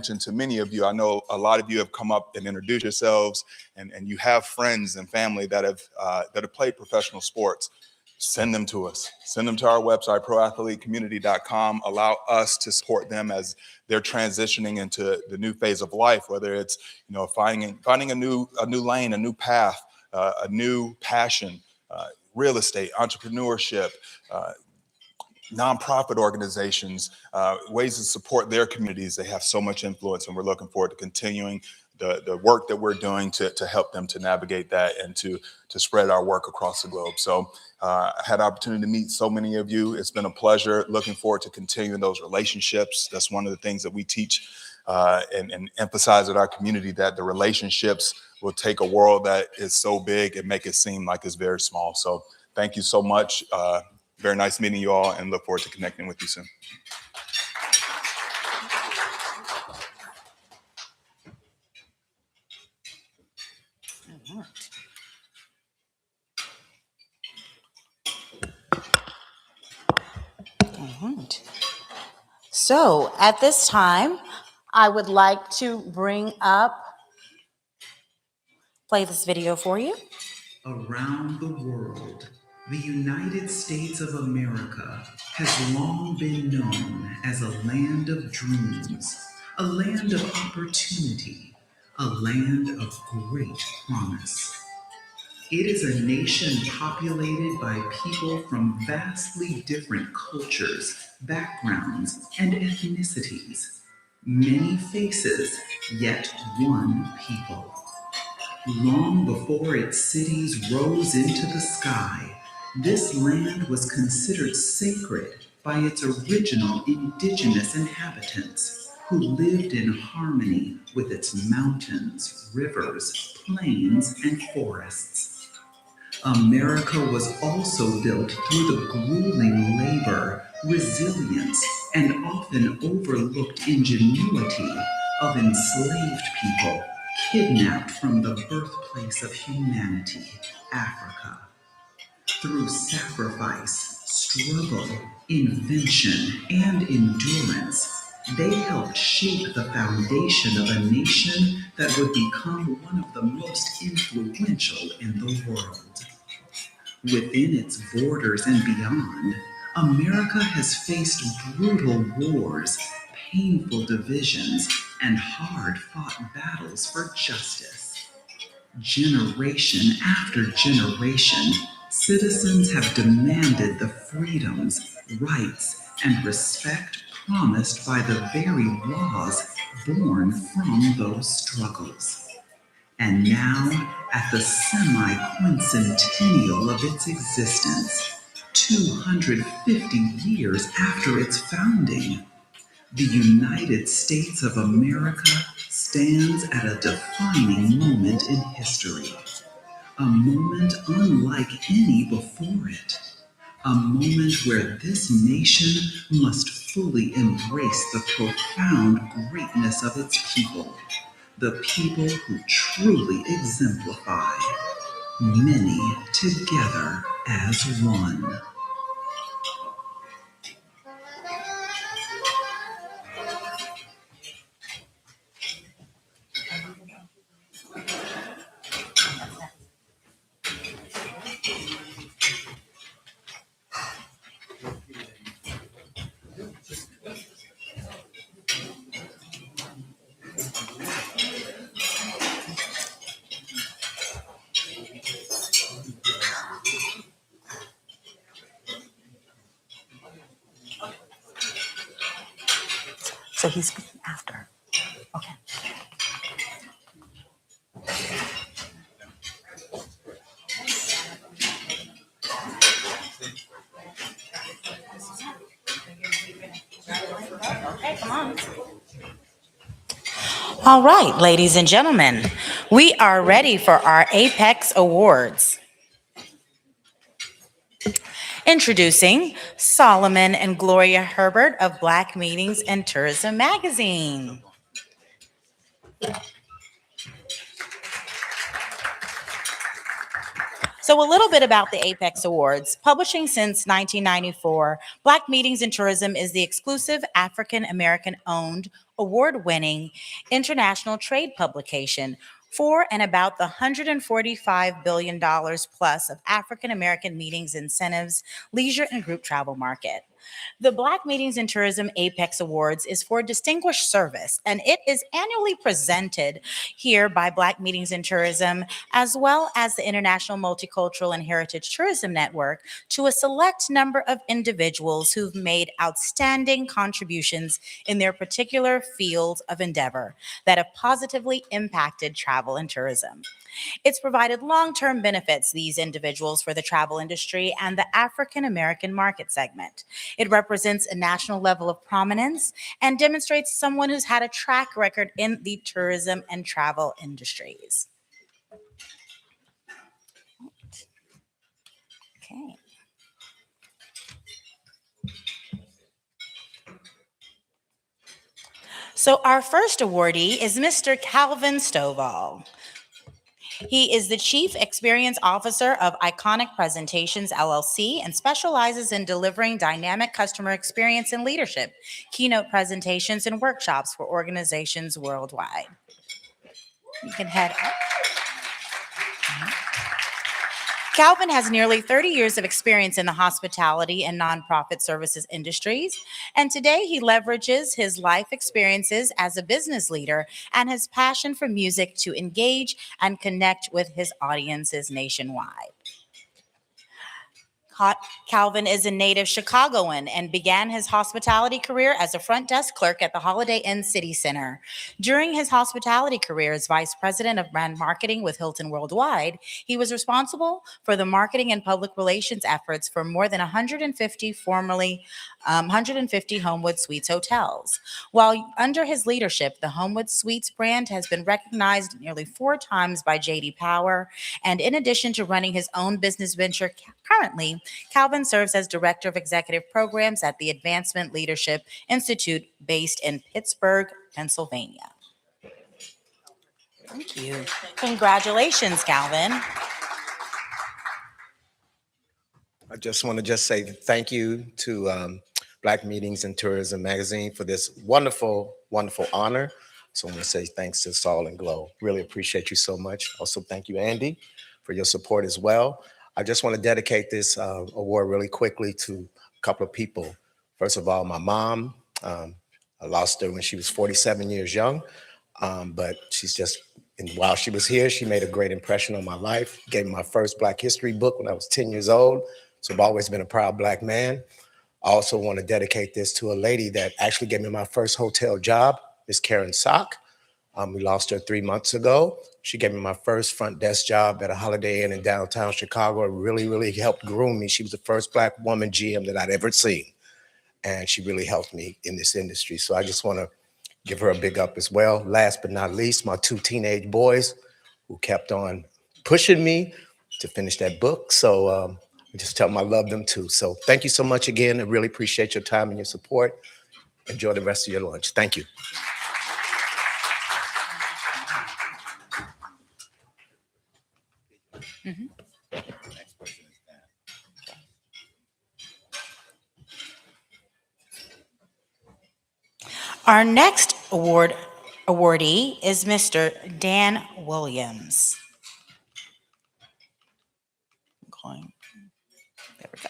to many of you, I know a lot of you have come up and introduced yourselves, and you have friends and family that have played professional sports. Send them to us. Send them to our website, proathletecommunity.com. Allow us to support them as they're transitioning into the new phase of life, whether it's finding a new lane, a new path, a new passion, real estate, entrepreneurship, nonprofit organizations, ways to support their communities. They have so much influence, and we're looking forward to continuing the work that we're doing to help them to navigate that and to spread our work across the globe. So I had the opportunity to meet so many of you. It's been a pleasure. Looking forward to continuing those relationships. That's one of the things that we teach and emphasize at our community, that the relationships will take a world that is so big and make it seem like it's very small. So thank you so much. Very nice meeting you all, and look forward to connecting with you soon. All right. So at this time, I would like to play this video for you. Around the world, the United States of America has long been known as a land of dreams, a land of opportunity, a land of great promise. It is a nation populated by people from vastly different cultures, backgrounds, and ethnicities. Many faces, yet one people. Long before its cities rose into the sky, this land was considered sacred by its original indigenous inhabitants, who lived in harmony with its mountains, rivers, plains, and forests. America was also built through the grueling labor, resilience, and often overlooked ingenuity of enslaved people kidnapped from the birthplace of humanity, Africa. Through sacrifice, struggle, invention, and endurance, they helped shape the foundation of a nation that would become one of the most influential in the world. Within its borders and beyond, America has faced brutal wars, painful divisions, and hard-fought battles for justice. Generation after generation, citizens have demanded the freedoms, rights, and respect promised by the very laws born from those struggles. And now, at the semi-quincentennial of its existence, 250 years after its founding, the United States of America stands at a defining moment in history. A moment unlike any before it. A moment where this nation must fully embrace the profound greatness of its people. The people who truly exemplify many together as one. So he's speaking after. Okay. Okay, come on. All right, ladies and gentlemen, we are ready for our Apex Awards. Introducing Solomon and Gloria Herbert of Black Meetings and Tourism Magazine. So a little bit about the Apex Awards. Publishing since 1994, Black Meetings and Tourism is the exclusive African-American owned, award-winning international trade publication for and about the $145 billion plus of African American meetings, incentives, leisure, and group travel market. The Black Meetings and Tourism Apex Awards is for distinguished service, and it is annually presented here by Black Meetings and Tourism, as well as the International Multicultural and Heritage Tourism Network, to a select number of individuals who've made outstanding contributions in their particular fields of endeavor that have positively impacted travel and tourism. It's provided long-term benefits, these individuals, for the travel industry and the African American market segment. It represents a national level of prominence and demonstrates someone who's had a track record in the tourism and travel industries. Okay. So our first awardee is Mr. Calvin Stovall. He is the Chief Experience Officer of Iconic Presentations, LLC, and specializes in delivering dynamic customer experience and leadership, keynote presentations, and workshops for organizations worldwide. You can head up. Calvin has nearly 30 years of experience in the hospitality and nonprofit services industries, and today he leverages his life experiences as a business leader and his passion for music to engage and connect with his audiences nationwide. Calvin is a native Chicagoan and began his hospitality career as a front desk clerk at the Holiday Inn City Center. During his hospitality career as vice president of brand marketing with Hilton Worldwide, he was responsible for the marketing and public relations efforts for more than 150 Homewood Suites hotels. While under his leadership, the Homewood Suites brand has been recognized nearly 4 times by J.D. Power, and in addition to running his own business venture currently, Calvin serves as Director of Executive Programs at the Advancement Leadership Institute based in Pittsburgh, Pennsylvania. Thank you. Congratulations, Calvin. I just want to say thank you to Black Meetings and Tourism Magazine for this wonderful, wonderful honor. So I want to say thanks to Saul and Glow. Really appreciate you so much. Also, thank you, Andy, for your support as well. I just want to dedicate this award really quickly to a couple of people. First of all, my mom. I lost her when she was 47 years young, but she's just, and while she was here, she made a great impression on my life. Gave me my first Black History book when I was 10 years old. So I've always been a proud Black man. I also want to dedicate this to a lady that actually gave me my first hotel job, Miss Karen Sock. We lost her 3 months ago. She gave me my first front desk job at a Holiday Inn in downtown Chicago. It really, really helped groom me. She was the first Black woman GM that I'd ever seen. And she really helped me in this industry. So I just want to give her a big up as well. Last but not least, my 2 teenage boys who kept on pushing me to finish that book. So I just tell them I love them too. So thank you so much again. I really appreciate your time and your support. Enjoy the rest of your lunch. Thank you. Our next awardee is Mr. Dan Williams. There we go.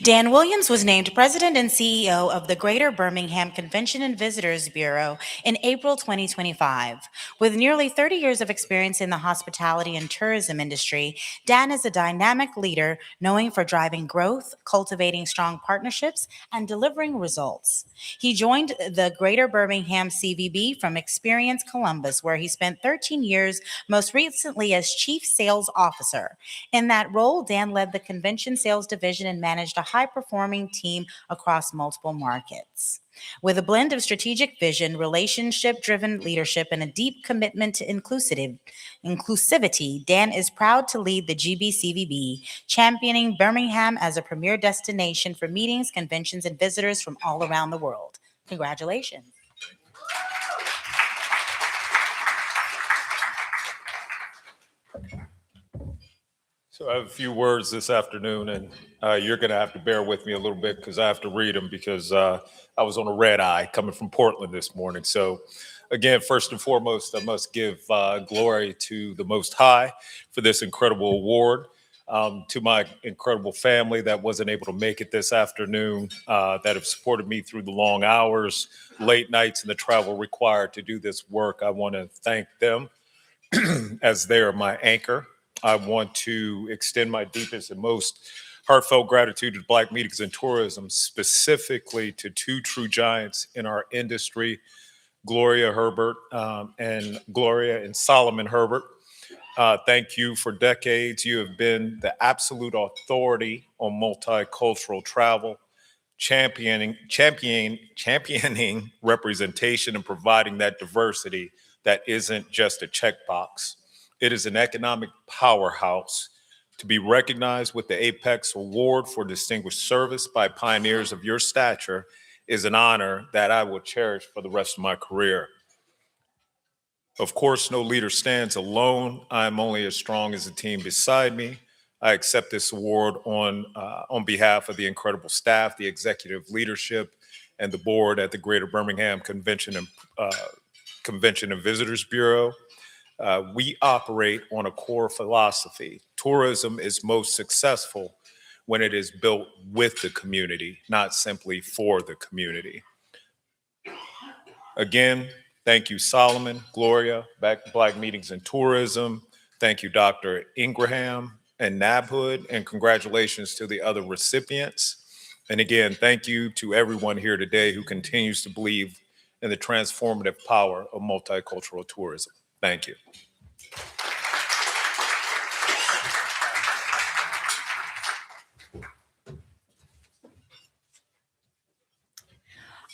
Dan Williams was named president and CEO of the Greater Birmingham Convention and Visitors Bureau in April 2025. With nearly 30 years of experience in the hospitality and tourism industry, Dan is a dynamic leader known for driving growth, cultivating strong partnerships, and delivering results. He joined the Greater Birmingham CVB from Experience Columbus, where he spent 13 years, most recently as Chief Sales Officer. In that role, Dan led the convention sales division and managed a high-performing team across multiple markets. With a blend of strategic vision, relationship-driven leadership, and a deep commitment to inclusivity, Dan is proud to lead the GBCVB, championing Birmingham as a premier destination for meetings, conventions, and visitors from all around the world. Congratulations. So So I have a few words this afternoon, and you're going to have to bear with me a little bit because I have to read them because I was on a red eye coming from Portland this morning. So again, first and foremost, I must give glory to the Most High for this incredible award. To my incredible family that wasn't able to make it this afternoon, that have supported me through the long hours, late nights, and the travel required to do this work. I want to thank them as they are my anchor. I want to extend my deepest and most heartfelt gratitude to Black Meetings and Tourism, specifically to two true giants in our industry, Gloria and Solomon Herbert. Thank you for decades. You have been the absolute authority on multicultural travel, championing representation and providing that diversity that isn't just a checkbox. It is an economic powerhouse. To be recognized with the Apex Award for Distinguished Service by pioneers of your stature is an honor that I will cherish for the rest of my career. Of course, no leader stands alone. I'm only as strong as the team beside me. I accept this award on behalf of the incredible staff, the executive leadership, and the board at the Greater Birmingham Convention and Visitors Bureau. We operate on a core philosophy. Tourism is most successful when it is built with the community, not simply for the community. Again, thank you, Solomon, Gloria, Black Meetings and Tourism. Thank you, Dr. Ingraham and NABHOOD, and congratulations to the other recipients. And again, thank you to everyone here today who continues to believe in the transformative power of multicultural tourism. Thank you.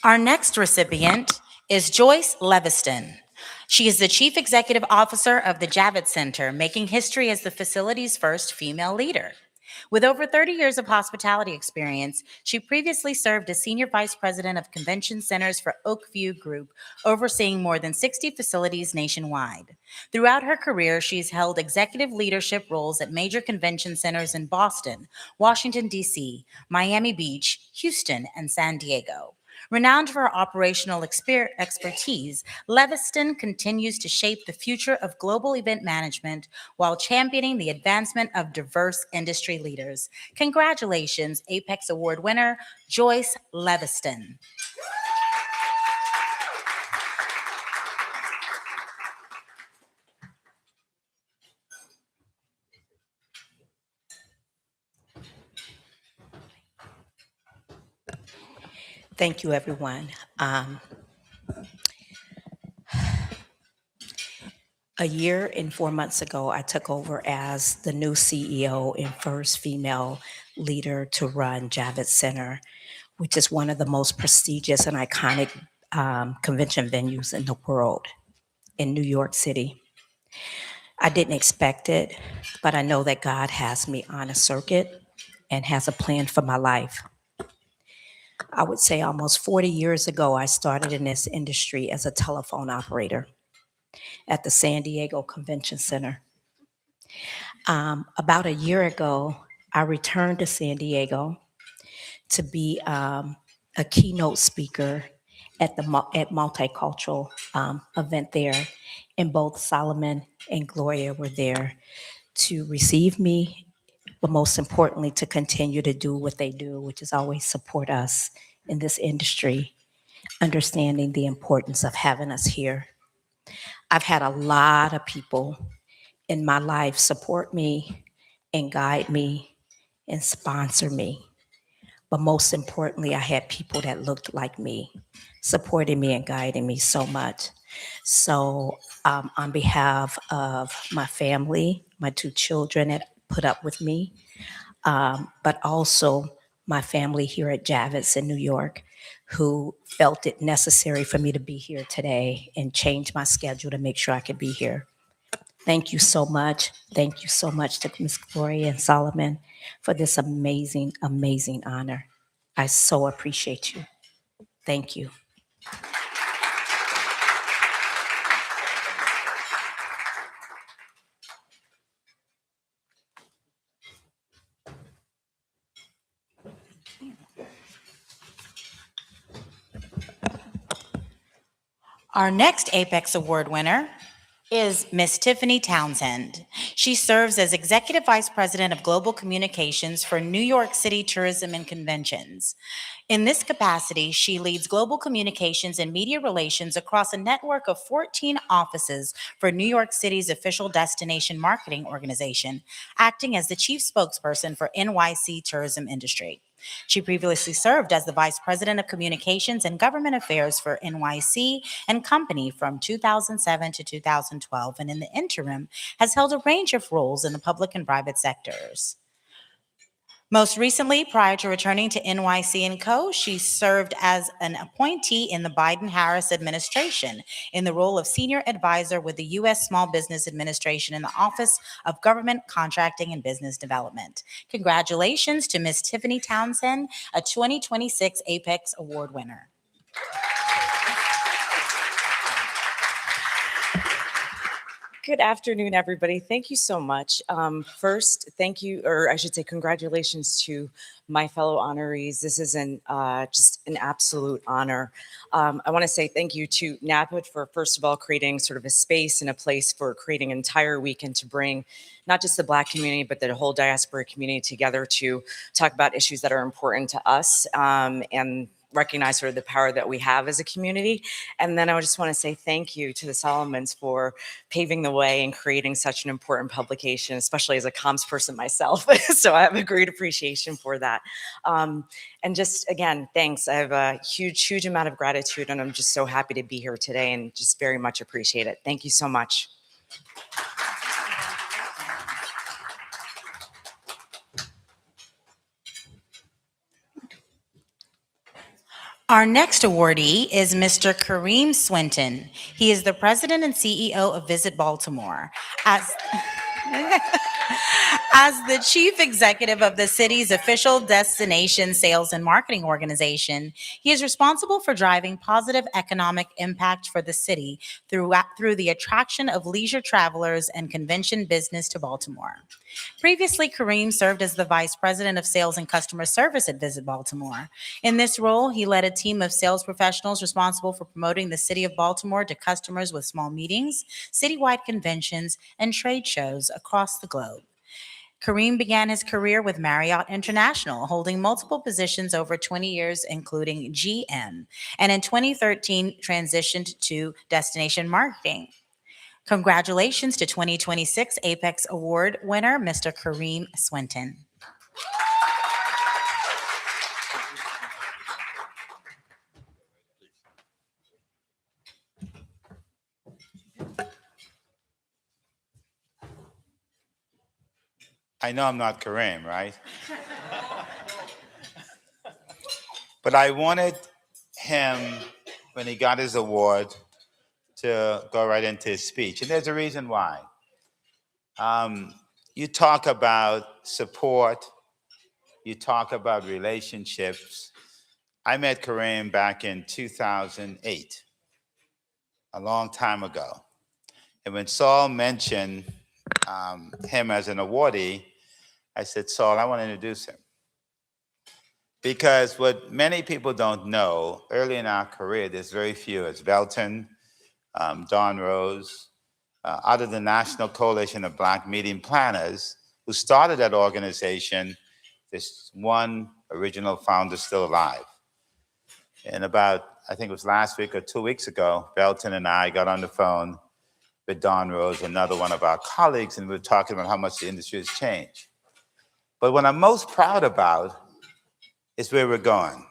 Our next recipient is Joyce Leviston. She is the Chief Executive Officer of the Javits Center, making history as the facility's first female leader. With over 30 years of hospitality experience, she previously served as Senior Vice President of Convention Centers for Oakview Group, overseeing more than 60 facilities nationwide. Throughout her career, she's held executive leadership roles at major convention centers in Boston, Washington, D.C., Miami Beach, Houston, and San Diego. Renowned for her operational expertise, Leviston continues to shape the future of global event management while championing the advancement of diverse industry leaders. Congratulations, Apex Award winner, Joyce Leviston. Thank you, everyone. A year and 4 months ago, I took over as the new CEO and first female leader to run Javits Center, which is one of the most prestigious and iconic convention venues in the world in New York City. I didn't expect it, but I know that God has me on a circuit and has a plan for my life. I would say almost 40 years ago, I started in this industry as a telephone operator at the San Diego Convention Center. About a year ago, I returned to San Diego to be a keynote speaker at multicultural event there, and both Solomon and Gloria were there to receive me, but most importantly, to continue to do what they do, which is always support us in this industry, understanding the importance of having us here. I've had a lot of people in my life support me and guide me and sponsor me. But most importantly, I had people that looked like me, supporting me and guiding me so much. So on behalf of my family, my two children that put up with me, but also my family here at Javits in New York, who felt it necessary for me to be here today and change my schedule to make sure I could be here. Thank you so much. Thank you so much to Ms. Gloria and Solomon for this amazing, amazing honor. I so appreciate you. Thank you. Our next Apex Award winner is Miss Tiffany Townsend. She serves as Executive Vice President of Global Communications for New York City Tourism and Conventions. In this capacity, she leads global communications and media relations across a network of 14 offices for New York City's official destination marketing organization, acting as the chief spokesperson for NYC tourism industry. She previously served as the Vice President of Communications and Government Affairs for NYC and Company from 2007 to 2012, and in the interim has held a range of roles in the public and private sectors. Most recently, prior to returning to NYC & Co., she served as an appointee in the Biden-Harris administration in the role of senior advisor with the U.S. Small Business Administration in the Office of Government Contracting and Business Development. Congratulations to Ms. Tiffany Townsend, a 2026 Apex Award winner. Good afternoon, everybody. Thank you so much. First, thank you, or I should say congratulations to my fellow honorees. This is just an absolute honor. I want to say thank you to NABHOOD for, first of all, creating sort of a space and a place for creating an entire weekend to bring not just the Black community, but the whole diaspora community together to talk about issues that are important to us and recognize sort of the power that we have as a community. And then I just want to say thank you to the Solomons for paving the way and creating such an important publication, especially as a comms person myself. So I have a great appreciation for that. And just again, thanks. I have a huge amount of gratitude, and I'm just so happy to be here today and just very much appreciate it. Thank you so much. Our next awardee is Mr. Koreem Swinton. He is the president and CEO of Visit Baltimore. As the chief executive of the city's official destination sales and marketing organization, he is responsible for driving positive economic impact for the city through the attraction of leisure travelers and convention business to Baltimore. Previously, Koreem served as the vice president of sales and customer service at Visit Baltimore. In this role, he led a team of sales professionals responsible for promoting the city of Baltimore to customers with small meetings, citywide conventions, and trade shows across the globe. Koreem began his career with Marriott International, holding multiple positions over 20 years, including GM, and in 2013 transitioned to destination marketing. Congratulations to 2026 Apex Award winner, Mr. Koreem Swinton. I know I'm not Koreem, right? But I wanted him, when he got his award, to go right into his speech. And there's a reason why. You talk about support, you talk about relationships. I met Koreem back in 2008, a long time ago. And when Saul mentioned him as an awardee, I said, Saul, I want to introduce him. Because what many people don't know, early in our career, there's very few. It's Belton, Don Rose, out of the National Coalition of Black Meeting Planners, who started that organization. There's one original founder still alive. And about, I think it was last week or 2 weeks ago, Belton and I got on the phone with Don Rose, another one of our colleagues, and we were talking about how much the industry has changed. But what I'm most proud about is where we're going.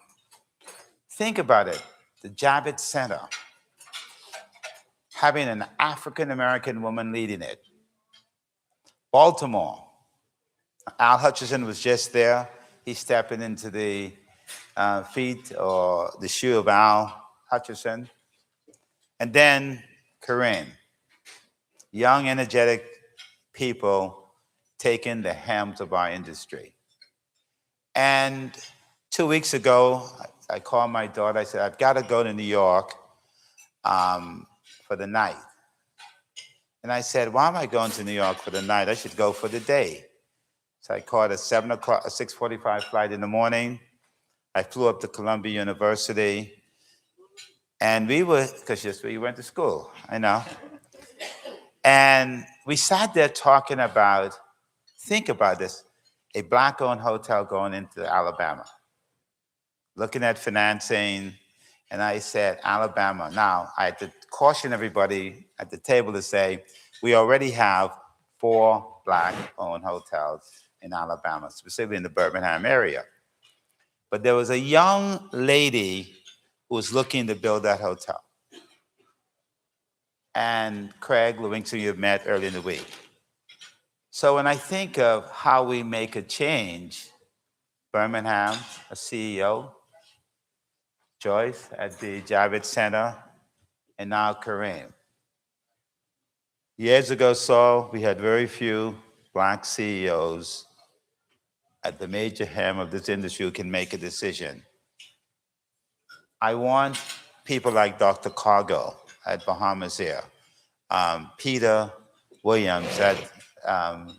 Think about it, the Javits Center, having an African-American woman leading it. Baltimore, Al Hutchinson was just there. He's stepping into the feet or the shoe of Al Hutchinson. And then Koreem, young, energetic people taking the helms of our industry. And 2 weeks ago, I called my daughter. I said, I've got to go to New York for the night. And I said, why am I going to New York for the night? I should go for the day. So I caught a 6:45 flight in the morning. I flew up to Columbia University, And we were, because just where you went to school, I know. And we sat there talking about, think about this, a Black-owned hotel going into Alabama, looking at financing, and I said, Alabama. Now, I had to caution everybody at the table to say, we already have 4 Black-owned hotels in Alabama, specifically in the Birmingham area. But there was a young lady who was looking to build that hotel. And Craig Livingston, you've met early in the week. So when I think of how we make a change, Birmingham, a CEO, Joyce at the Javits Center, and now Koreem. Years ago, we had very few Black CEOs at the major hem of this industry who can make a decision. I want people like Dr. Cargill at Bahamas here, Peter Williams at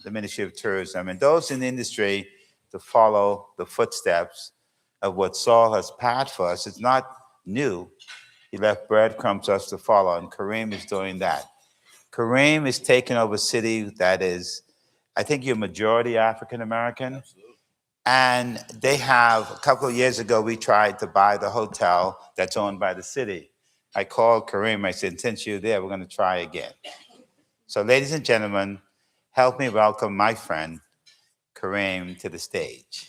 the Ministry of Tourism, and those in the industry to follow the footsteps of what Saul has paved for us. It's not new. He left breadcrumbs for us to follow, and Koreem is doing that. Koreem is taking over a city that is, I think you're majority African-American. And they have, a couple of years ago, we tried to buy the hotel that's owned by the city. I called Koreem, I said, since you're there, we're gonna try again. So ladies and gentlemen, help me welcome my friend, Koreem, to the stage.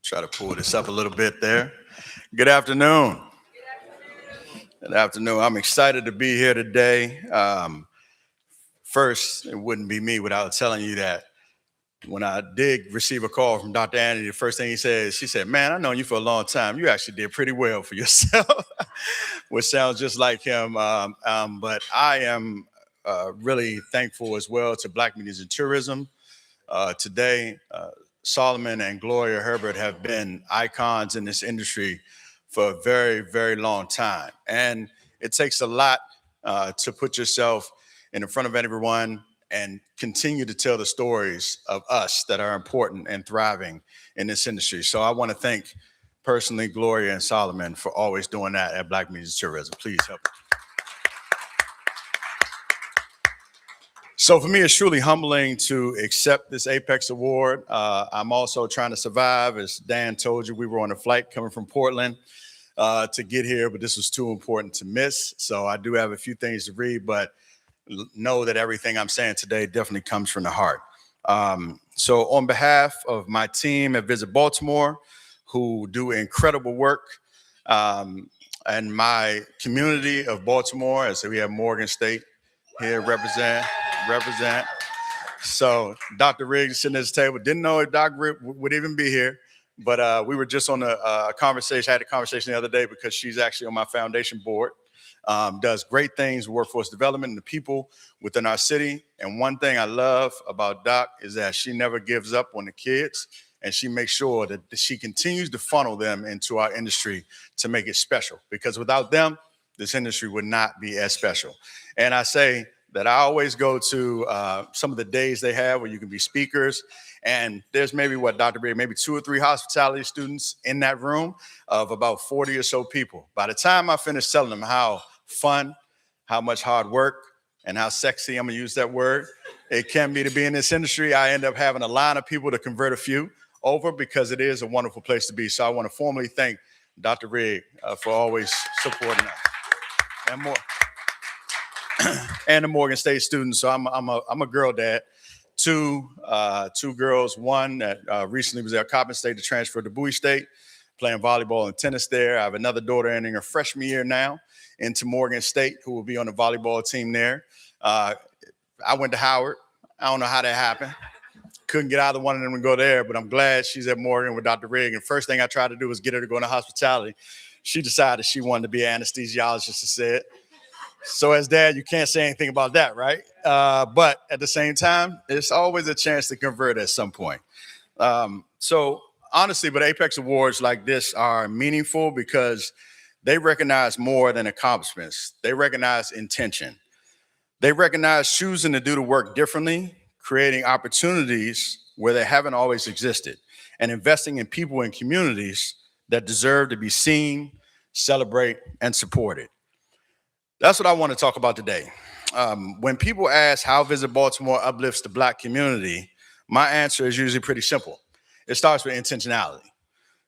Try to pull this up a little bit there. Good afternoon. Good afternoon. I'm excited to be here today. First, it wouldn't be me without telling you that when I did receive a call from Dr. Andy, the first thing she said, man, I've known you for a long time. You actually did pretty well for yourself, which sounds just like him. But I am really thankful as well to Black Media and Tourism. Today, Solomon and Gloria Herbert have been icons in this industry for a very, very long time. And it takes a lot to put yourself in the front of everyone and continue to tell the stories of us that are important and thriving in this industry. So I want to thank personally Gloria and Solomon for always doing that at Black Media and Tourism. Please help. So for me, it's truly humbling to accept this Apex Award. I'm also trying to survive. As Dan told you, we were on a flight coming from Portland to get here, but this was too important to miss. So I do have a few things to read, but know that everything I'm saying today definitely comes from the heart. So on behalf of my team at Visit Baltimore, who do incredible work, and my community of Baltimore, as we have Morgan State here represent. So Dr. Riggs sitting at this table, didn't know if Dr. Riggs would even be here, but we were just on a conversation, I had a conversation the other day because she's actually on my foundation board, does great things, workforce development and the people within our city. And one thing I love about Doc is that she never gives up on the kids, and she makes sure that she continues to funnel them into our industry to make it special, because without them, this industry would not be as special. And I say that I always go to some of the days they have where you can be speakers, and there's maybe Dr. Briggs, maybe 2 or 3 hospitality students in that room of about 40 or so people. By the time I finish telling them how fun, how much hard work, and how sexy, I'm gonna use that word, it can be to be in this industry, I end up having a line of people to convert a few over, because it is a wonderful place to be. So I want to formally thank Dr. Riggs for always supporting us and more. And the Morgan State students. So I'm a girl dad. 2 girls, one that recently was at Coppin State to transfer to Bowie State, playing volleyball and tennis there. I have another daughter entering her freshman year now into Morgan State, who will be on the volleyball team there. I went to Howard. I don't know how that happened. Couldn't get either one of them to go there, but I'm glad she's at Morgan with Dr. Riggs. And first thing I tried to do was get her to go into hospitality. She decided she wanted to be an anesthesiologist instead. So as dad, you can't say anything about that, right? But at the same time, there's always a chance to convert at some point. So honestly, but Apex Awards like this are meaningful because they recognize more than accomplishments. They recognize intention. They recognize choosing to do the work differently, creating opportunities where they haven't always existed, and investing in people and communities that deserve to be seen, celebrate, and supported. That's what I want to talk about today. When people ask how Visit Baltimore uplifts the Black community, my answer is usually pretty simple. It starts with intentionality.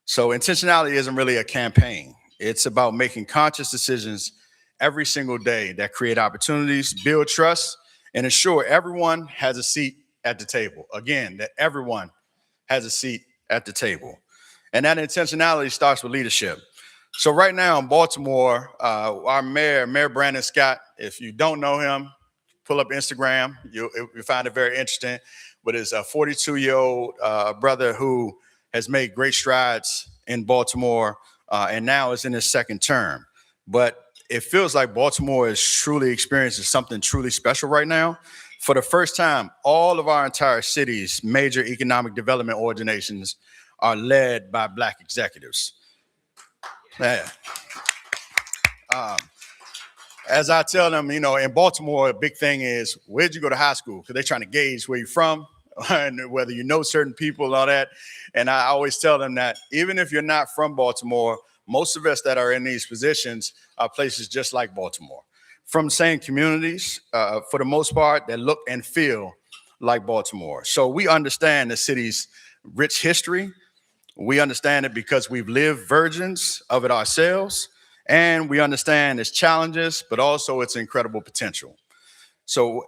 So intentionality isn't really a campaign. It's about making conscious decisions every single day that create opportunities, build trust, and ensure everyone has a seat at the table. Again, that everyone has a seat at the table. And that intentionality starts with leadership. So right now in Baltimore, our Mayor Brandon Scott, if you don't know him, pull up Instagram. You'll find it very interesting. But it's a 42-year-old brother who has made great strides in Baltimore and now is in his second term. But it feels like Baltimore is truly experiencing something truly special right now. For the first time, all of our entire city's major economic development organizations are led by Black executives. Yeah. As I tell them, you know, in Baltimore, a big thing is, where'd you go to high school? Because they're trying to gauge where you're from and whether you know certain people and all that. And I always tell them that even if you're not from Baltimore, most of us that are in these positions are places just like Baltimore, from the same communities, for the most part, that look and feel like Baltimore. So we understand the city's rich history. We understand it because we've lived versions of it ourselves, and we understand its challenges, but also its incredible potential. So,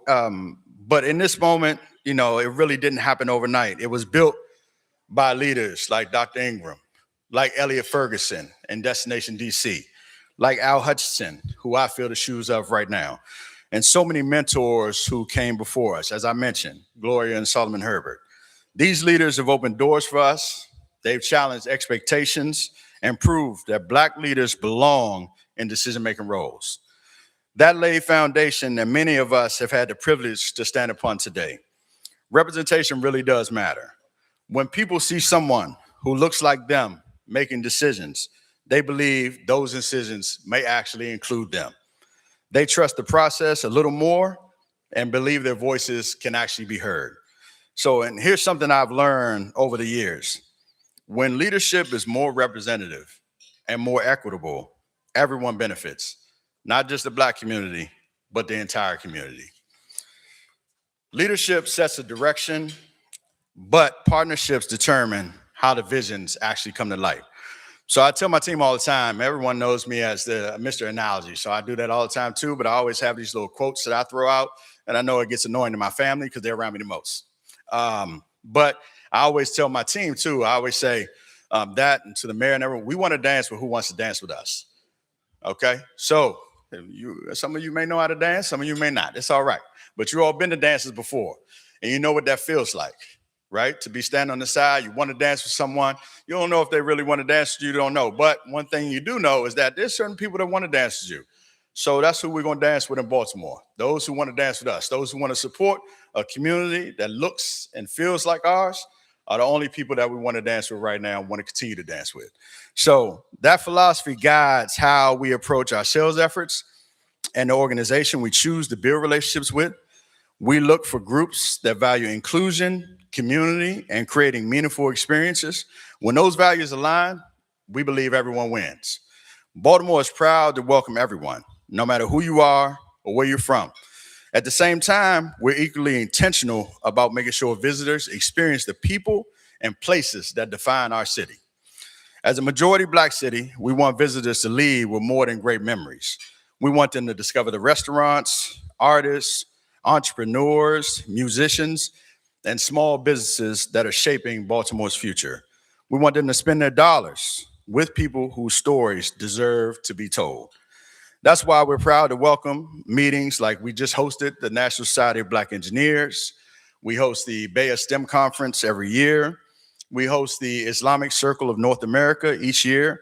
but in this moment, you know, it really didn't happen overnight. It was built by leaders like Dr. Ingram, like Elliot Ferguson in Destination DC, like Al Hutchinson, who I feel the shoes of right now, and so many mentors who came before us, as I mentioned, Gloria and Solomon Herbert. These leaders have opened doors for us. They've challenged expectations and proved that Black leaders belong in decision-making roles. That laid foundation that many of us have had the privilege to stand upon today. Representation really does matter. When people see someone who looks like them making decisions, they believe those decisions may actually include them. They trust the process a little more and believe their voices can actually be heard. So, and here's something I've learned over the years. When leadership is more representative and more equitable, everyone benefits, not just the Black community, but the entire community. Leadership sets a direction, but partnerships determine how the visions actually come to life. So I tell my team all the time, everyone knows me as the Mr. Analogy. So I do that all the time too, but I always have these little quotes that I throw out, and I know it gets annoying to my family because they're around me the most. But I always tell my team too, I always say that and to the mayor and everyone, we want to dance with who wants to dance with us. Okay, so some of you may know how to dance, some of you may not. It's all right. But you all been to dances before, and you know what that feels like, right? To be standing on the side, you want to dance with someone. You don't know if they really want to dance with you, you don't know. But one thing you do know is that there's certain people that want to dance with you. So that's who we're going to dance with in Baltimore. Those who want to dance with us, those who want to support a community that looks and feels like ours are the only people that we want to dance with right now and want to continue to dance with. So that philosophy guides how we approach our sales efforts and the organization we choose to build relationships with. We look for groups that value inclusion, community, and creating meaningful experiences. When those values align, we believe everyone wins. Baltimore is proud to welcome everyone, no matter who you are or where you're from. At the same time, we're equally intentional about making sure visitors experience the people and places that define our city. As a majority Black city, we want visitors to leave with more than great memories. We want them to discover the restaurants, artists, entrepreneurs, musicians, and small businesses that are shaping Baltimore's future. We want them to spend their dollars with people whose stories deserve to be told. That's why we're proud to welcome meetings like we just hosted the National Society of Black Engineers. We host the Bay STEM Conference every year. We host the Islamic Circle of North America each year.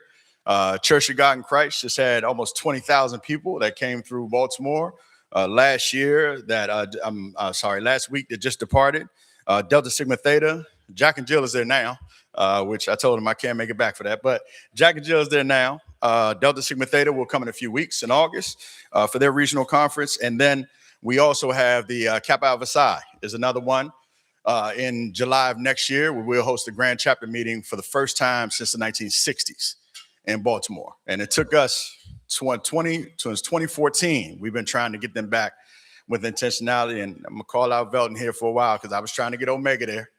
Church of God in Christ just had almost 20,000 people that came through Baltimore last week that just departed. Delta Sigma Theta, Jack and Jill is there now, which I told him I can't make it back for that, but Jack and Jill is there now. Delta Sigma Theta will come in a few weeks in August for their regional conference. And then we also have the Kappa Alpha Psi is another one. in July of next year, where we'll host the grand chapter meeting for the first time since the 1960s in Baltimore. And it took us 2014. We've been trying to get them back with intentionality. And I'm gonna call out Velton here for a while because I was trying to get Omega there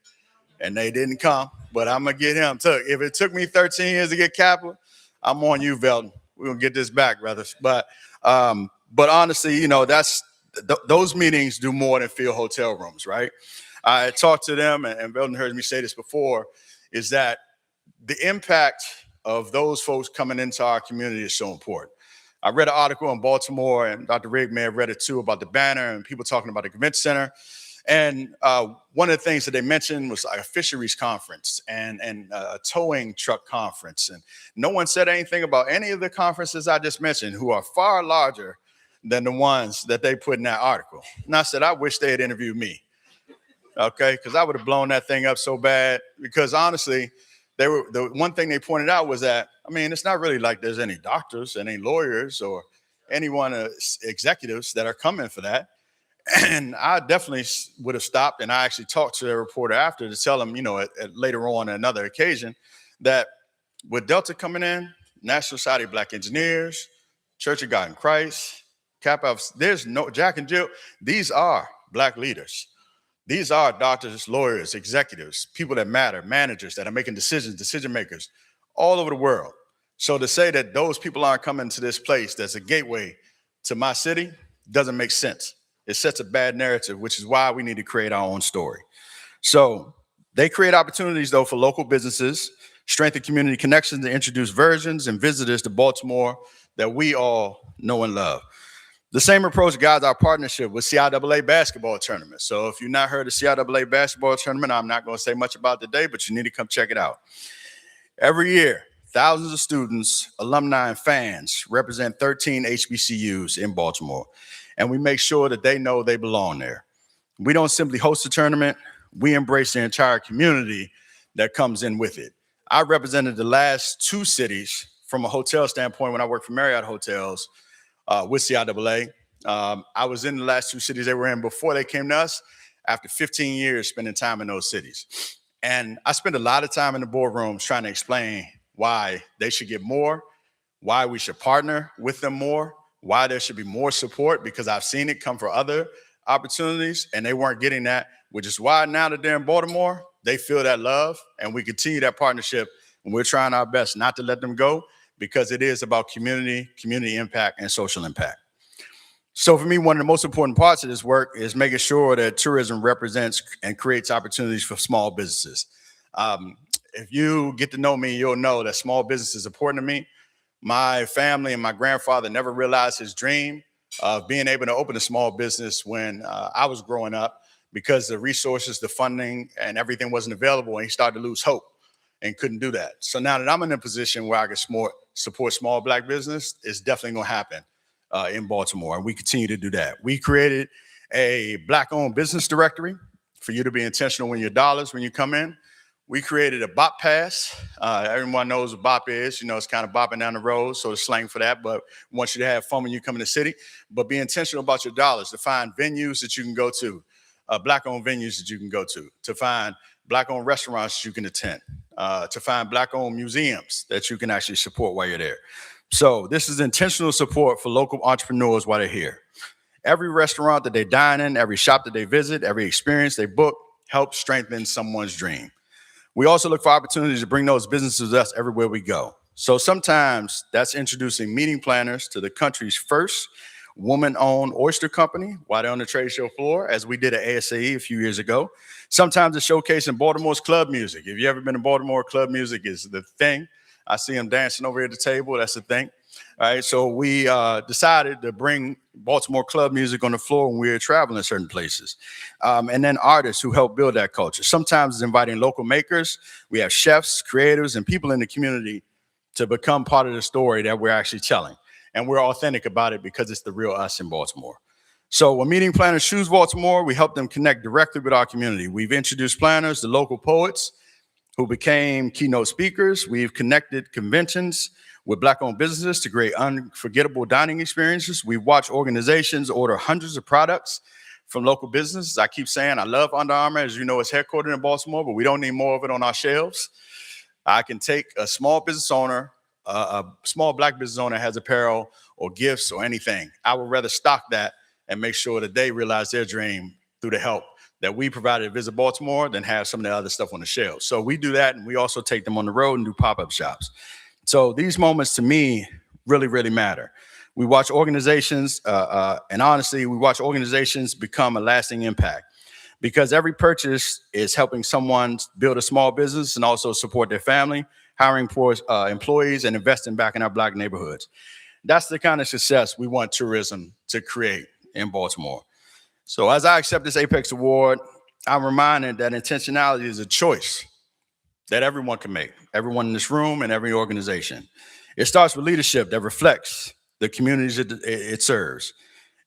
and they didn't come, but I'm gonna get him. If it took me 13 years to get Kappa, I'm on you, Velton. We're gonna get this back, brothers. But honestly, you know, those meetings do more than fill hotel rooms, right? I talked to them, and Velton heard me say this before, is that the impact of those folks coming into our community is so important. I read an article in Baltimore, and Dr. Rigg may have read it too, about the banner and people talking about the convention center. And one of the things that they mentioned was like a fisheries conference and a towing truck conference. And no one said anything about any of the conferences I just mentioned, who are far larger than the ones that they put in that article. And I said, I wish they had interviewed me. Okay, because I would have blown that thing up so bad. Because honestly, the one thing they pointed out was that, I mean, it's not really like there's any doctors and any lawyers or anyone, executives that are coming for that. And I definitely would have stopped, and I actually talked to the reporter after to tell him, you know, later on another occasion, that with Delta coming in, National Society of Black Engineers, Church of God in Christ, Kappa, there's no Jack and Jill. These are Black leaders. These are doctors, lawyers, executives, people that matter, managers that are making decisions, decision makers all over the world. So to say that those people aren't coming to this place that's a gateway to my city doesn't make sense. It sets a bad narrative, which is why we need to create our own story. So they create opportunities, though, for local businesses, strengthen community connections, and introduce versions and visitors to Baltimore that we all know and love. The same approach guides our partnership with CIAA basketball tournament. So if you've not heard of CIAA basketball tournament, I'm not going to say much about it today, but you need to come check it out. Every year, thousands of students, alumni, and fans represent 13 HBCUs in Baltimore, and we make sure that they know they belong there. We don't simply host a tournament, we embrace the entire community that comes in with it. I represented the last two cities from a hotel standpoint when I worked for Marriott Hotels with CIAA. I was in the last two cities they were in before they came to us, after 15 years spending time in those cities. And I spent a lot of time in the boardrooms trying to explain why they should get more, why we should partner with them more, why there should be more support, because I've seen it come for other opportunities and they weren't getting that, which is why now that they're in Baltimore, they feel that love and we continue that partnership, and we're trying our best not to let them go, because it is about community impact, and social impact. So for me, one of the most important parts of this work is making sure that tourism represents and creates opportunities for small businesses. If you get to know me, you'll know that small business is important to me. My family and my grandfather never realized his dream of being able to open a small business when I was growing up, because the resources, the funding, and everything wasn't available, and he started to lose hope and couldn't do that. So now that I'm in a position where I can support small Black business, it's definitely gonna happen in Baltimore, and we continue to do that. We created a Black-owned business directory for you to be intentional when your dollars, when you come in. We created a BOP pass. Everyone knows what BOP is. You know, it's kind of bopping down the road, so it's slang for that, but we want you to have fun when you come in the city, but be intentional about your dollars, to find venues that you can go to, Black-owned venues that you can go to find Black-owned restaurants you can attend, to find Black-owned museums that you can actually support while you're there. So this is intentional support for local entrepreneurs while they're here. Every restaurant that they dine in, every shop that they visit, every experience they book helps strengthen someone's dream. We also look for opportunities to bring those businesses with us everywhere we go. So sometimes that's introducing meeting planners to the country's first woman-owned oyster company while they're on the trade show floor, as we did at ASAE a few years ago. Sometimes it's showcasing Baltimore's club music. If you've ever been to Baltimore, club music is the thing. I see them dancing over here at the table. That's the thing. All right, so we decided to bring Baltimore club music on the floor when we were traveling to certain places. And then artists who help build that culture. Sometimes it's inviting local makers. We have chefs, creators, and people in the community to become part of the story that we're actually telling. And we're authentic about it because it's the real us in Baltimore. So when meeting planners choose Baltimore, we help them connect directly with our community. We've introduced planners to local poets who became keynote speakers. We've connected conventions with Black-owned businesses to create unforgettable dining experiences. We've watched organizations order hundreds of products from local businesses. I keep saying I love Under Armour. As you know, it's headquartered in Baltimore, but we don't need more of it on our shelves. I can take a small business owner, a small Black business owner has apparel or gifts or anything. I would rather stock that and make sure that they realize their dream through the help that we provided at Visit Baltimore than have some of the other stuff on the shelves. So we do that, and we also take them on the road and do pop-up shops. So these moments to me really, really matter. We watch organizations, and honestly, we watch organizations become a lasting impact because every purchase is helping someone build a small business and also support their family, hiring for employees, and investing back in our Black neighborhoods. That's the kind of success we want tourism to create in Baltimore. So as I accept this Apex Award, I'm reminded that intentionality is a choice that everyone can make, everyone in this room and every organization. It starts with leadership that reflects the communities it serves.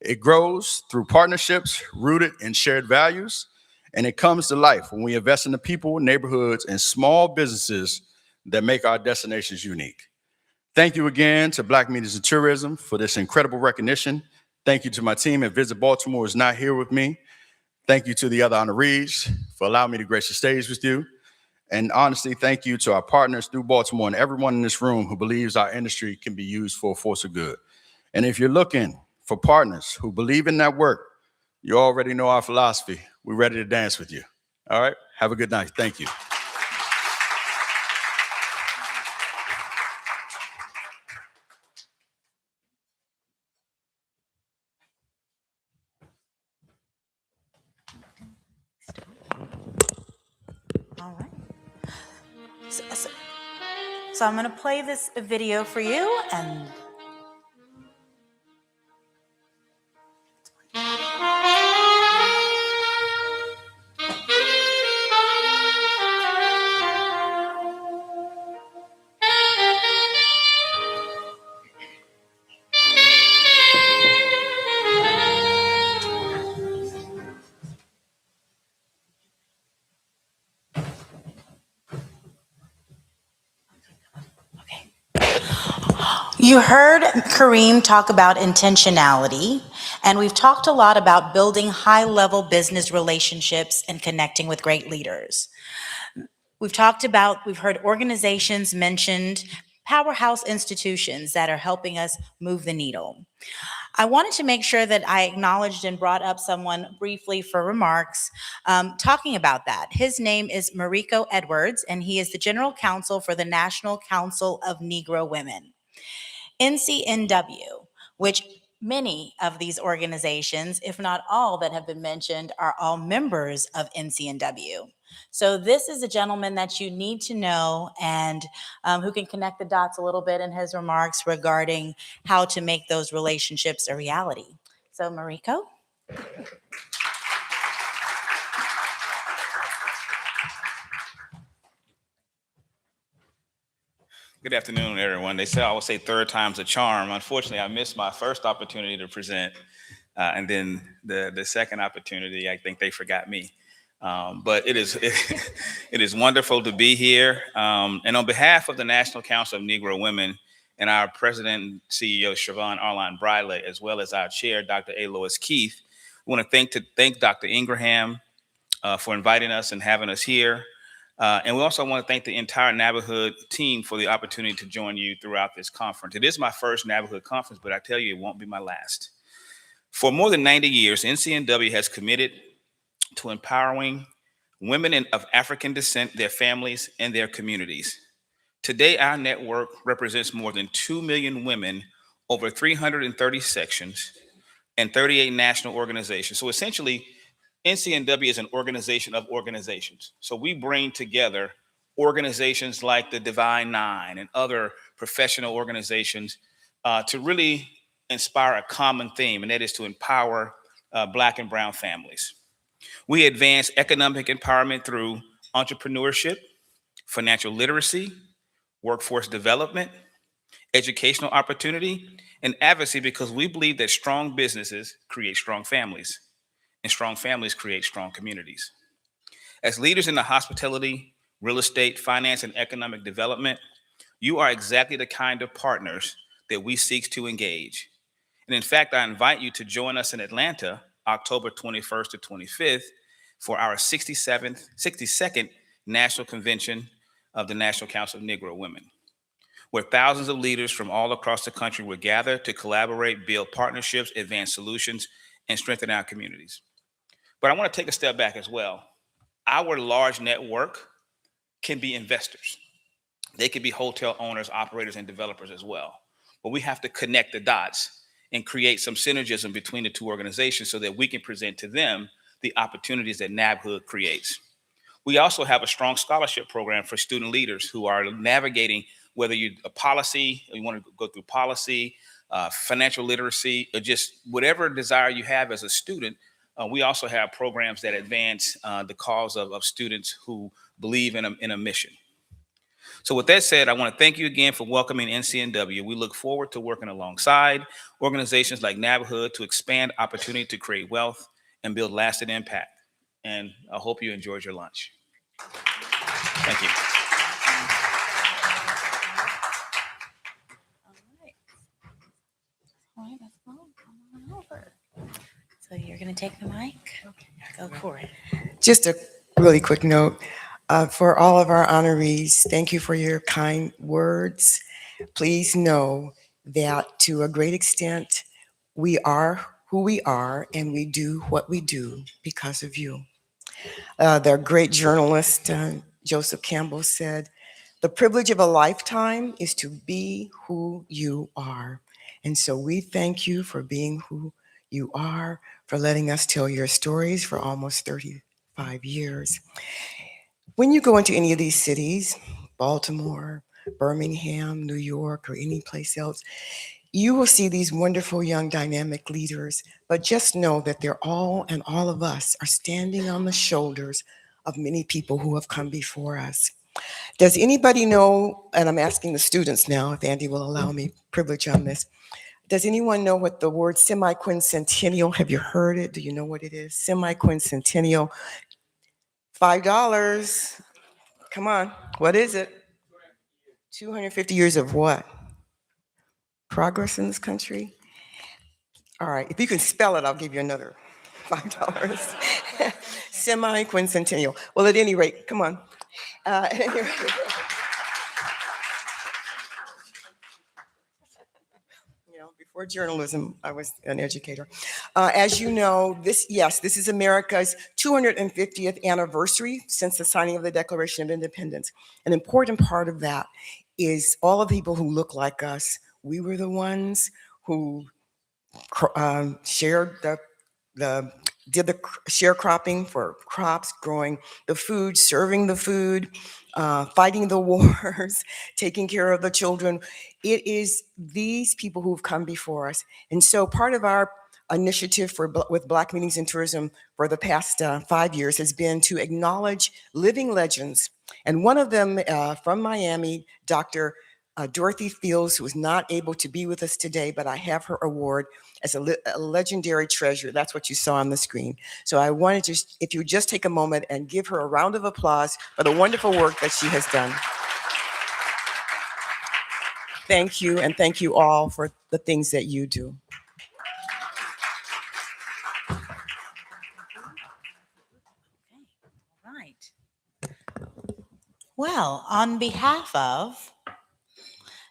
It grows through partnerships rooted in shared values, and it comes to life when we invest in the people, neighborhoods, and small businesses that make our destinations unique. Thank you again to Black Media and Tourism for this incredible recognition. Thank you to my team at Visit Baltimore who's not here with me. Thank you to the other honorees for allowing me to grace the stage with you. And honestly, thank you to our partners through Baltimore and everyone in this room who believes our industry can be used for a force of good. And if you're looking for partners who believe in that work, you already know our philosophy. We're ready to dance with you. All right, have a good night. Thank you. All right. So I'm going to play this video for you, and you heard Koreem talk about intentionality, and we've talked a lot about building high-level business relationships and connecting with great leaders. We've heard organizations mentioned, powerhouse institutions that are helping us move the needle. I wanted to make sure that I acknowledged and brought up someone briefly for remarks talking about that. His name is Mariko Edwards, and he is the General Counsel for the National Council of Negro Women. NCNW, which many of these organizations, if not all that have been mentioned, are all members of NCNW. So this is a gentleman that you need to know and who can connect the dots a little bit in his remarks regarding how to make those relationships a reality. So Mariko. Good afternoon, everyone. They say I always say third time's a charm. Unfortunately, I missed my first opportunity to present, and then the second opportunity, I think they forgot me. But it is wonderful to be here. And on behalf of the National Council of Negro Women and our President and CEO, Siobhan Arline Briley, as well as our Chair, Dr. A. Lois Keith, we want to thank Dr. Ingraham for inviting us and having us here. And we also want to thank the entire NABHOOD team for the opportunity to join you throughout this conference. It is my first NABHOOD conference, but I tell you, it won't be my last. For more than 90 years, NCNW has committed to empowering women of African descent, their families, and their communities. Today, our network represents more than 2 million women, over 330 sections, and 38 national organizations. So essentially, NCNW is an organization of organizations. So we bring together organizations like the Divine Nine and other professional organizations to really inspire a common theme, and that is to empower Black and Brown families. We advance economic empowerment through entrepreneurship, financial literacy, workforce development, educational opportunity, and advocacy, because we believe that strong businesses create strong families, and strong families create strong communities. As leaders in the hospitality, real estate, finance, and economic development, you are exactly the kind of partners that we seek to engage. And in fact, I invite you to join us in Atlanta October 21st to 25th, for our 62nd National Convention of the National Council of Negro Women, where thousands of leaders from all across the country will gather to collaborate, build partnerships, advance solutions, and strengthen our communities. But I want to take a step back as well. Our large network can be investors. They could be hotel owners, operators, and developers as well. But we have to connect the dots and create some synergism between the two organizations so that we can present to them the opportunities that NABHOOD creates. We also have a strong scholarship program for student leaders who are navigating, whether you're a policy, or you want to go through policy, financial literacy, or just whatever desire you have as a student. We also have programs that advance the cause of students who believe in a mission. So with that said, I want to thank you again for welcoming NCNW. We look forward to working alongside organizations like NABHOOD to expand opportunity to create wealth and build lasting impact. And I hope you enjoyed your lunch. Thank you. All right, let's go. Come on over. So you're going to take the mic? Okay. Go for it. Just a really quick note. For all of our honorees, thank you for your kind words. Please know that to a great extent, we are who we are and we do what we do because of you. The great journalist, Joseph Campbell, said, "The privilege of a lifetime is to be who you are." And so we thank you for being who you are, for letting us tell your stories for almost 35 years. When you go into any of these cities, Baltimore, Birmingham, New York, or any place else, you will see these wonderful young dynamic leaders, but just know that they're all, and all of us are standing on the shoulders of many people who have come before us. Does anybody know, and I'm asking the students now, if Andy will allow me privilege on this, does anyone know what the word semi-quincentennial, have you heard it? Do you know what it is? Semi-quincentennial, $5. Come on, what is it? 250 years of what? Progress in this country? All right, if you can spell it, I'll give you another $5. Semi-quincentennial. Well, at any rate, come on. At any rate. Before journalism, I was an educator. As you know, this is America's 250th anniversary since the signing of the Declaration of Independence. An important part of that is all the people who look like us. We were the ones who did the sharecropping for crops, growing the food, serving the food, fighting the wars, taking care of the children. It is these people who've come before us. And so part of our initiative with Black Meetings in Tourism for the past 5 years has been to acknowledge living legends. And one of them from Miami, Dr. Dorothy Fields, who is not able to be with us today, but I have her award as a legendary treasure. That's what you saw on the screen. So I wanted to, if you would just take a moment and give her a round of applause for the wonderful work that she has done. Thank you, and thank you all for the things that you do. Right. Well, on behalf of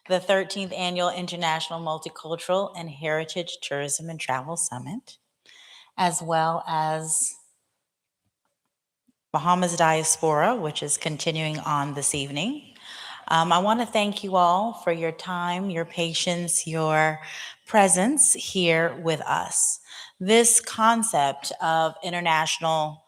the 13th Annual International Multicultural and Heritage Tourism and Travel Summit, as well as Bahamas Diaspora, which is continuing on this evening, I want to thank you all for your time, your patience, your presence here with us. This concept of international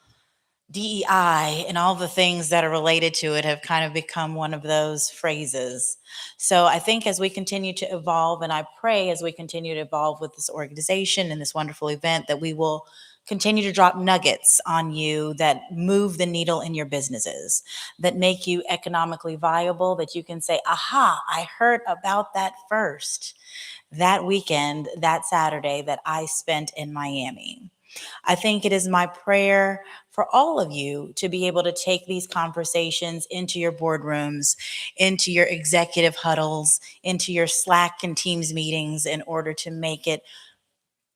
DEI and all the things that are related to it have kind of become one of those phrases. So I think as we continue to evolve, and I pray as we continue to evolve with this organization and this wonderful event, that we will continue to drop nuggets on you that move the needle in your businesses, that make you economically viable, that you can say, aha, I heard about that first that weekend, that Saturday that I spent in Miami. I think it is my prayer for all of you to be able to take these conversations into your boardrooms, into your executive huddles, into your Slack and Teams meetings in order to make it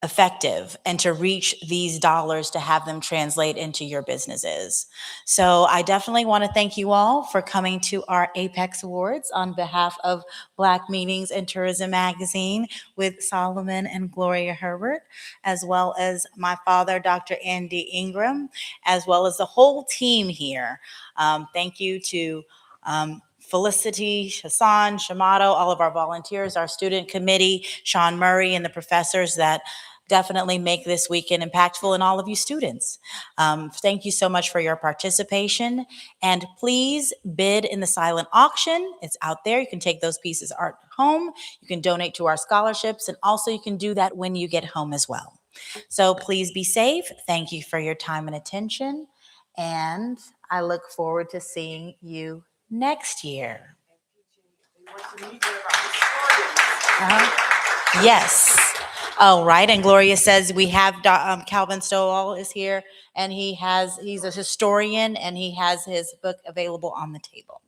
effective and to reach these dollars to have them translate into your businesses. So I definitely want to thank you all for coming to our Apex Awards on behalf of Black Meetings and Tourism Magazine with Solomon and Gloria Herbert, as well as my father, Dr. Andy Ingram, as well as the whole team here. Thank you to Felicity, Hassan, Shamato, all of our volunteers, our student committee, Sean Murray, and the professors that definitely make this weekend impactful, and all of you students. Thank you so much for your participation. And please bid in the silent auction. It's out there. You can take those pieces of art home. You can donate to our scholarships, and also you can do that when you get home as well. So please be safe. Thank you for your time and attention. And I look forward to seeing you next year. Yes. Oh, right. And Gloria says we have Calvin Stovall is here, and he's a historian, and he has his book available on the table.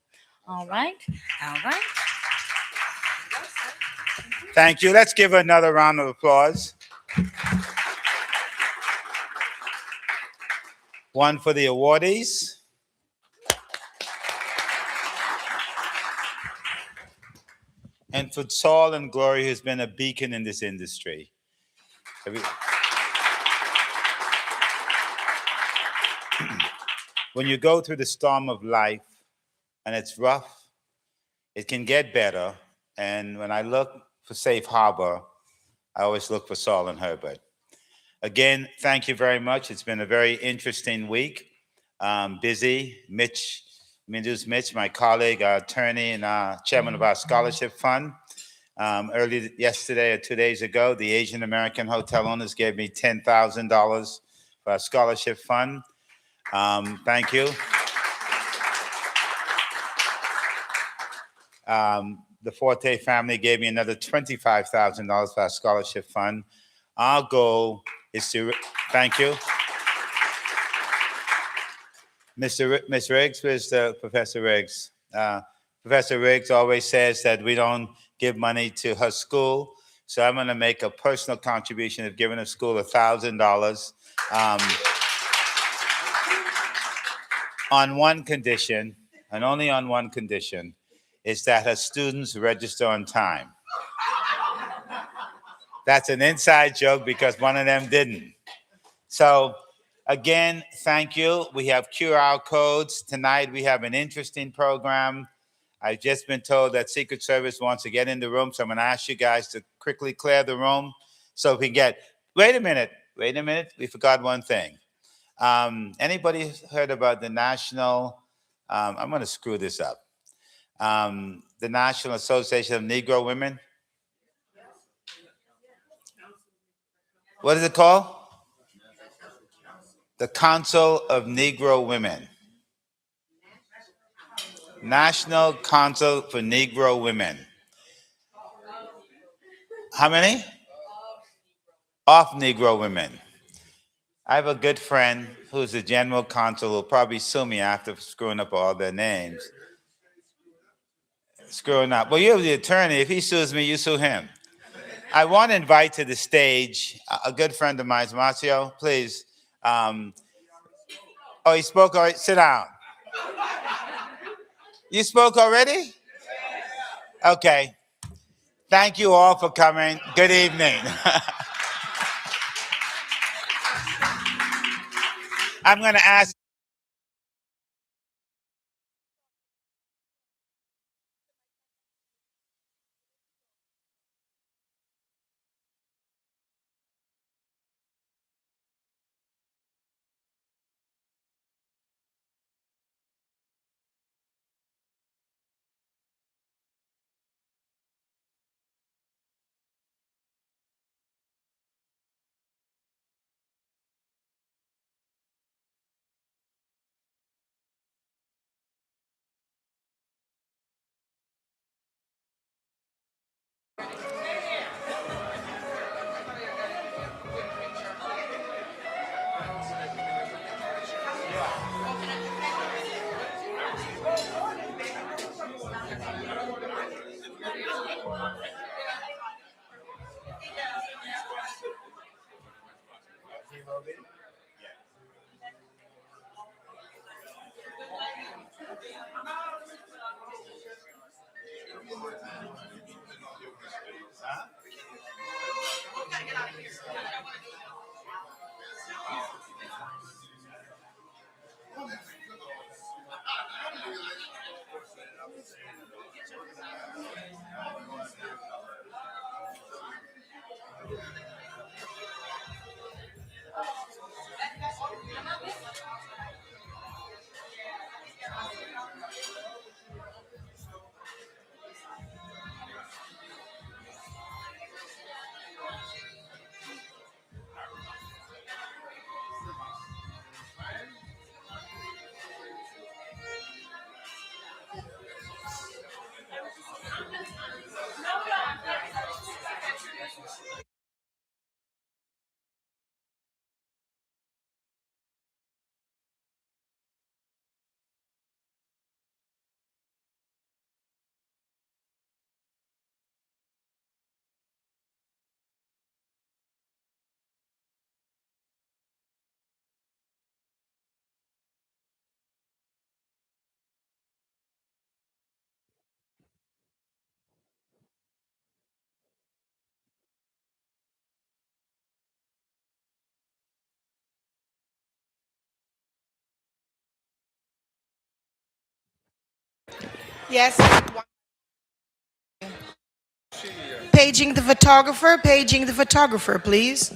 All right. All right. Thank you. Let's give another round of applause. One for the awardees. And for Saul and Gloria, who's been a beacon in this industry. When you go through the storm of life and it's rough, it can get better. And when I look for safe harbor, I always look for Saul and Herbert. Again, thank you very much. It's been a very interesting week. Busy. Mitch, my colleague, our attorney, and chairman of our scholarship fund. Early yesterday or 2 days ago, the Asian American hotel owners gave me $10,000 for our scholarship fund. Thank you. The Forte family gave me another $25,000 for our scholarship fund. Our goal is to, thank you. Miss Riggs, where's Professor Riggs? Professor Riggs always says that we don't give money to her school, so I'm gonna make a personal contribution of giving her school $1,000 on one condition, and only on one condition, is that her students register on time. That's an inside joke because one of them didn't. So again, thank you. We have QR codes. Tonight we have an interesting program. I've just been told that Secret Service wants to get in the room, so I'm gonna ask you guys to quickly clear the room so we can get, wait a minute, we forgot one thing. Anybody heard about the National, I'm gonna screw this up. The National Association of Negro Women? What is it called? The Council of Negro Women. National Council for Negro Women. How many? Of Negro Women. I have a good friend who's the general counsel who'll probably sue me after screwing up all their names. Screwing up. Well, you're the attorney. If he sues me, you sue him. I want to invite to the stage a good friend of mine, Marcio, please. Oh, he spoke already? Sit down. You spoke already? Okay. Thank you all for coming. Good evening. I'm going to ask. Yes. Paging the photographer, please.